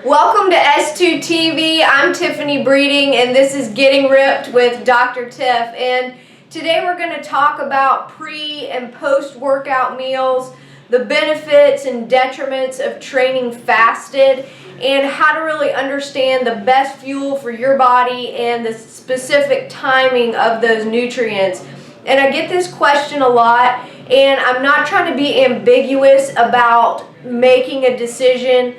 Welcome to S2 TV. I'm Tiffany Breeding, and this is Getting Ripped with Dr. Tiff. And today we're going to talk about pre- and post-workout meals, the benefits and detriments of training fasted, and how to really understand the best fuel for your body and the specific timing of those nutrients. And I get this question a lot, and I'm not trying to be ambiguous about making a decision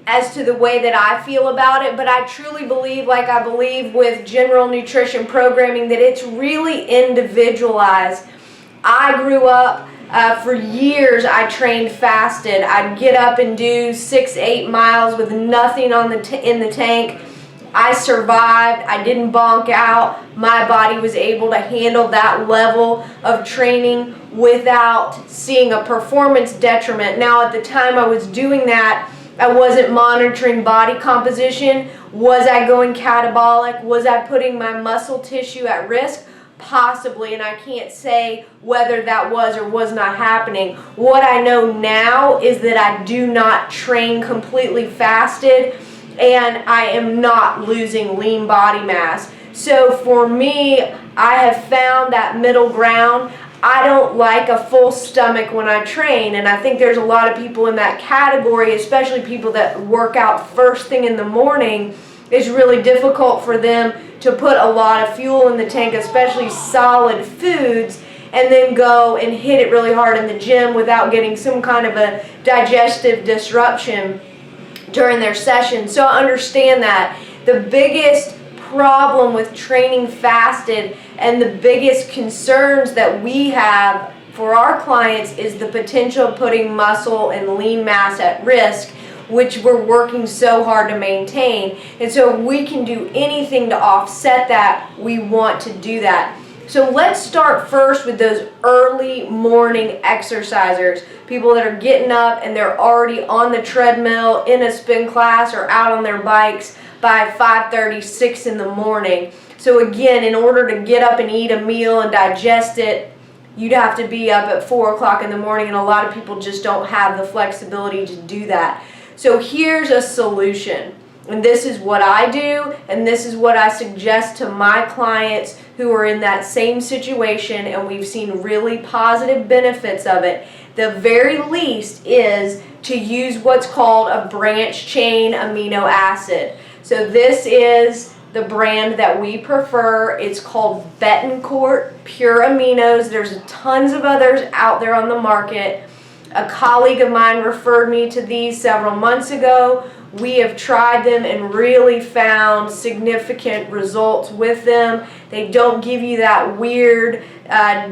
as to the way that I feel about it, but I truly believe, like I believe with general nutrition programming, that it's really individualized. I grew up, for years I trained fasted. I'd get up and do 6-8 miles with nothing on in the tank. I survived. I didn't bonk out. My body was able to handle that level of training without seeing a performance detriment. Now, at the time I was doing that, I wasn't monitoring body composition. Was I going catabolic? Was I putting my muscle tissue at risk? Possibly, and I can't say whether that was or was not happening. What I know now is that I do not train completely fasted, and I am not losing lean body mass. So for me, I have found that middle ground. I don't like a full stomach when I train, and I think there's a lot of people in that category, especially people that work out first thing in the morning. It's really difficult for them to put a lot of fuel in the tank, especially solid foods, and then go and hit it really hard in the gym without getting some kind of a digestive disruption during their session. So I understand that. The biggest problem with training fasted and the biggest concerns that we have for our clients is the potential of putting muscle and lean mass at risk, which we're working so hard to maintain. And so if we can do anything to offset that, we want to do that. So let's start first with those early morning exercisers, people that are getting up and they're already on the treadmill, in a spin class, or out on their bikes by 5:30, 6 in the morning. So again, in order to get up and eat a meal and digest it, you'd have to be up at 4 o'clock in the morning, and a lot of people just don't have the flexibility to do that. So here's a solution, and this is what I do, and this is what I suggest to my clients who are in that same situation, and we've seen really positive benefits of it. The very least is to use what's called a branch chain amino acid. So this is the brand that we prefer. It's called Betancourt Pure Aminos. There's tons of others out there on the market. A colleague of mine referred me to these several months ago. We have tried them and really found significant results with them. They don't give you that weird,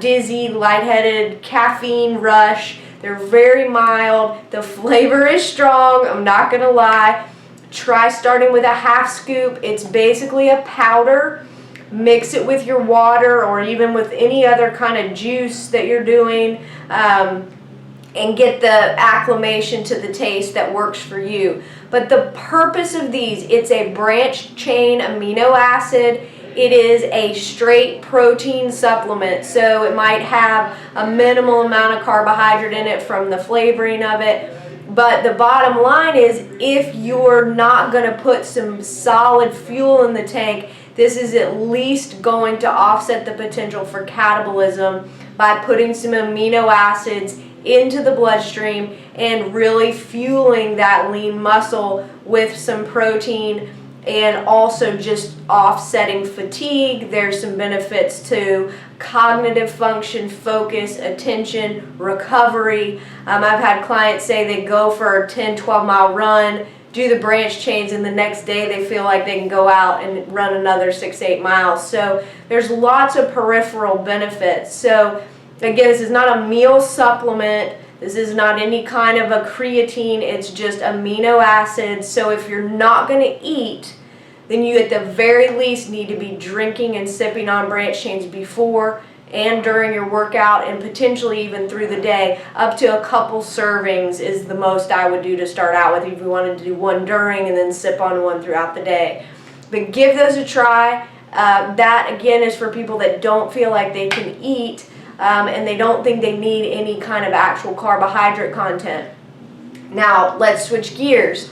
dizzy, lightheaded caffeine rush. They're very mild. The flavor is strong, I'm not gonna lie. Try starting with a half scoop. It's basically a powder. Mix it with your water or even with any other kind of juice that you're doing, and get the acclimation to the taste that works for you. But the purpose of these, it's a branch chain amino acid. It is a straight protein supplement, so it might have a minimal amount of carbohydrate in it from the flavoring of it. But the bottom line is, if you're not going to put some solid fuel in the tank, this is at least going to offset the potential for catabolism by putting some amino acids into the bloodstream and really fueling that lean muscle with some protein, and also just offsetting fatigue. There's some benefits to cognitive function, focus, attention, recovery. I've had clients say they go for a 10-12 mile run, do the branch chains, and the next day they feel like they can go out and run another 6-8 miles. So there's lots of peripheral benefits. So again, this is not a meal supplement. This is not any kind of a creatine. It's just amino acids. So if you're not going to eat, then you at the very least need to be drinking and sipping on branch chains before and during your workout, and potentially even through the day. Up to a couple servings is the most I would do to start out with, if you wanted to do one during and then sip on one throughout the day. But give those a try. That again is for people that don't feel like they can eat, and they don't think they need any kind of actual carbohydrate content. Now let's switch gears.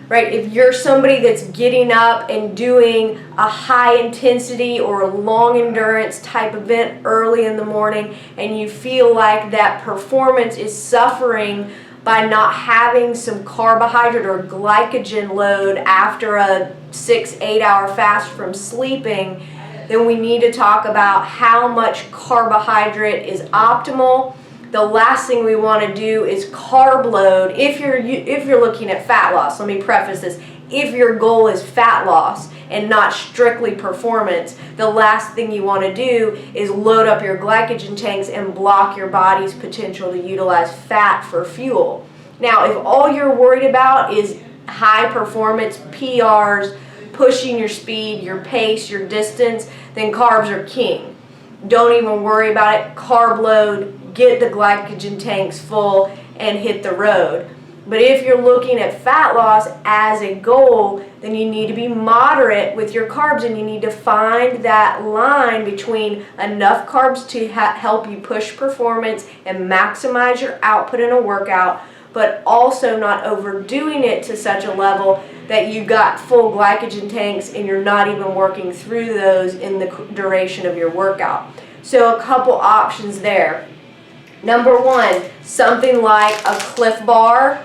right? If you're somebody that's getting up and doing a high intensity or a long endurance type event early in the morning and you feel like that performance is suffering by not having some carbohydrate or glycogen load after a 6-8 hour fast from sleeping, then we need to talk about how much carbohydrate is optimal. The last thing we want to do is carb load. If you're looking at fat loss, let me preface this. If your goal is fat loss and not strictly performance, the last thing you want to do is load up your glycogen tanks and block your body's potential to utilize fat for fuel. Now, if all you're worried about is high performance, PRs, pushing your speed, your pace, your distance, then carbs are king. Don't even worry about it. Carb load, get the glycogen tanks full, and hit the road. But if you're looking at fat loss as a goal, then you need to be moderate with your carbs, and you need to find that line between enough carbs to help you push performance and maximize your output in a workout, but also not overdoing it to such a level that you got full glycogen tanks and you're not even working through those in the duration of your workout. So a couple options there. Number one, something like a Cliff Bar,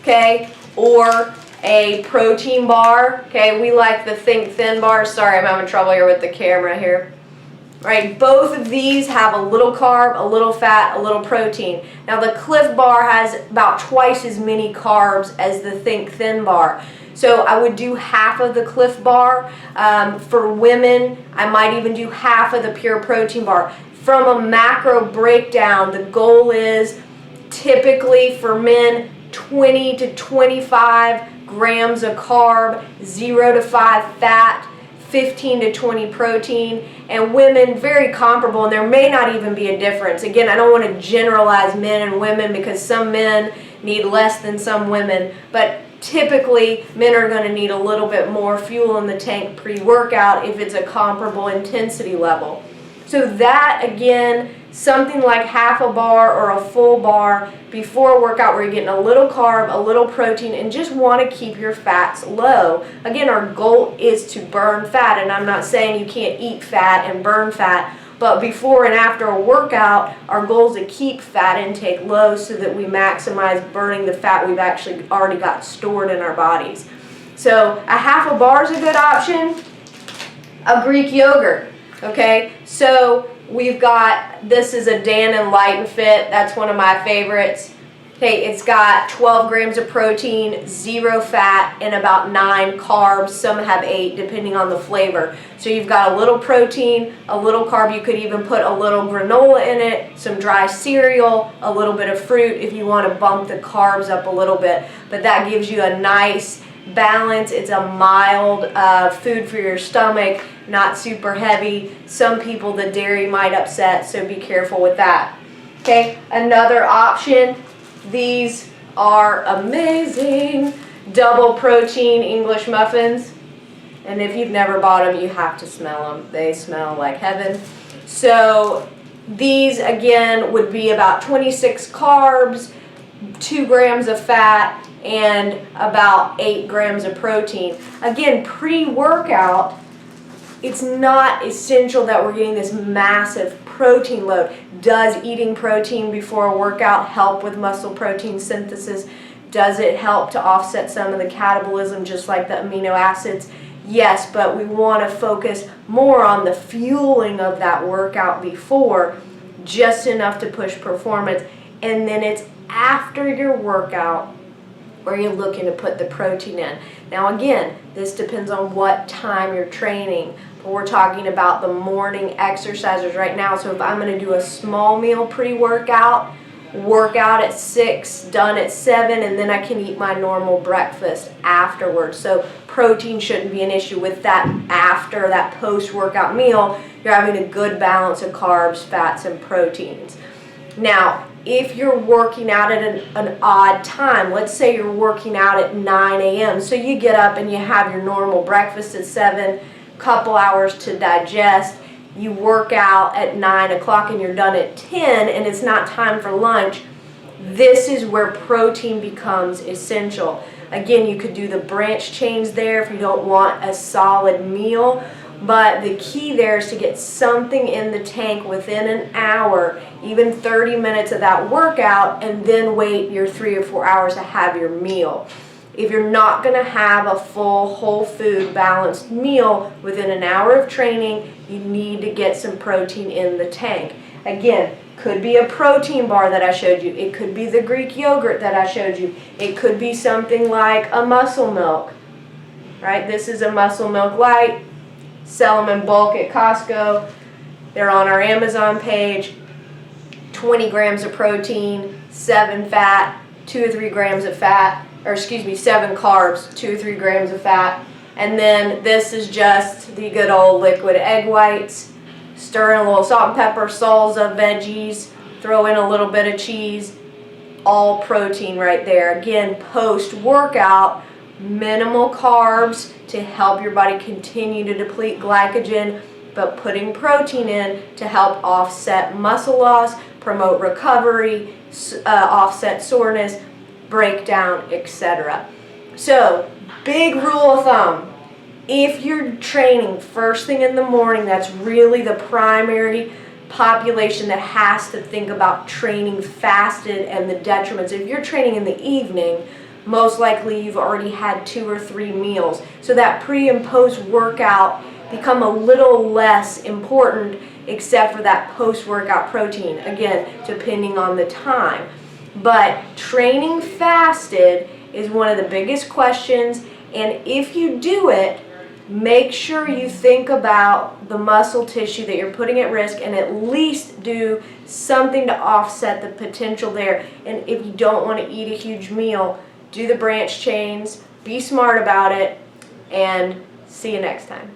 okay, or a protein bar, okay. We like the Think Thin bars. Sorry, I'm having trouble here with the camera here. Right, both of these have a little carb, a little fat, a little protein. Now the Cliff Bar has about twice as many carbs as the Think Thin bar. So I would do half of the Cliff Bar. For women, I might even do half of the Pure Protein bar. From a macro breakdown, the goal is typically for men 20 to 25 grams of carb, 0 to 5 fat, 15 to 20 protein, and women very comparable, and there may not even be a difference. Again, I don't want to generalize men and women because some men need less than some women, but typically men are going to need a little bit more fuel in the tank pre-workout if it's a comparable intensity level. So that, again, something like half a bar or a full bar before a workout where you're getting a little carb, a little protein, and just want to keep your fats low. Again, our goal is to burn fat, and I'm not saying you can't eat fat and burn fat, but before and after a workout, our goal is to keep fat intake low so that we maximize burning the fat we've actually already got stored in our bodies. So a half a bar is a good option. A Greek yogurt. Okay, so we've got, this is a Dannon Light and Fit. That's one of my favorites. Okay, it's got 12 grams of protein, 0 fat, and about 9 carbs. Some have 8 depending on the flavor. So you've got a little protein, a little carb. You could even put a little granola in it, some dry cereal, a little bit of fruit if you want to bump the carbs up a little bit. But that gives you a nice balance. It's a mild food for your stomach, not super heavy. Some people the dairy might upset, so be careful with that. Okay, another option, these are amazing, double protein English muffins, and if you've never bought them, you have to smell them. They smell like heaven. So these again would be about 26 carbs, 2 grams of fat, and about 8 grams of protein. Again, pre-workout, it's not essential that we're getting this massive protein load. Does eating protein before a workout help with muscle protein synthesis? Does it help to offset some of the catabolism just like the amino acids? Yes, but we want to focus more on the fueling of that workout before, just enough to push performance. And then it's after your workout where you're looking to put the protein in. Now again, this depends on what time you're training, but we're talking about the morning exercisers right now. So if I'm going to do a small meal pre-workout, workout at 6, done at 7, and then I can eat my normal breakfast afterwards. So protein shouldn't be an issue with that. After that post-workout meal, you're having a good balance of carbs, fats, and proteins. Now, if you're working out at an odd time, let's say you're working out at 9 a.m., so you get up and you have your normal breakfast at 7, couple hours to digest, you work out at 9 o'clock and you're done at 10 and it's not time for lunch, this is where protein becomes essential. Again, you could do the branch chains there if you don't want a solid meal. But the key there is to get something in the tank within an hour, even 30 minutes of that workout, and then wait your 3 or 4 hours to have your meal. If you're not going to have a full, whole food, balanced meal within an hour of training, you need to get some protein in the tank. Again, could be a protein bar that I showed you. It could be the Greek yogurt that I showed you. It could be something like a muscle milk. Right? This is a muscle milk light. Sell them in bulk at Costco. They're on our Amazon page. 20 grams of protein, 7 fat, 2 or 3 grams of fat, or excuse me, 7 carbs, 2 or 3 grams of fat. And then this is just the good old liquid egg whites. Stir in a little salt and pepper, salsa, veggies, throw in a little bit of cheese. All protein right there. Again, post-workout, minimal carbs to help your body continue to deplete glycogen, but putting protein in to help offset muscle loss, promote recovery, offset soreness, breakdown, etc. So, big rule of thumb. If you're training first thing in the morning, that's really the primary population that has to think about training fasted and the detriments. If you're training in the evening, most likely you've already had 2 or 3 meals. So that pre and post workout become a little less important except for that post workout protein, again, depending on the time. But training fasted is one of the biggest questions, and if you do it, make sure you think about the muscle tissue that you're putting at risk and at least do something to offset the potential there. And if you don't want to eat a huge meal, do the branch chains, be smart about it, and see you next time.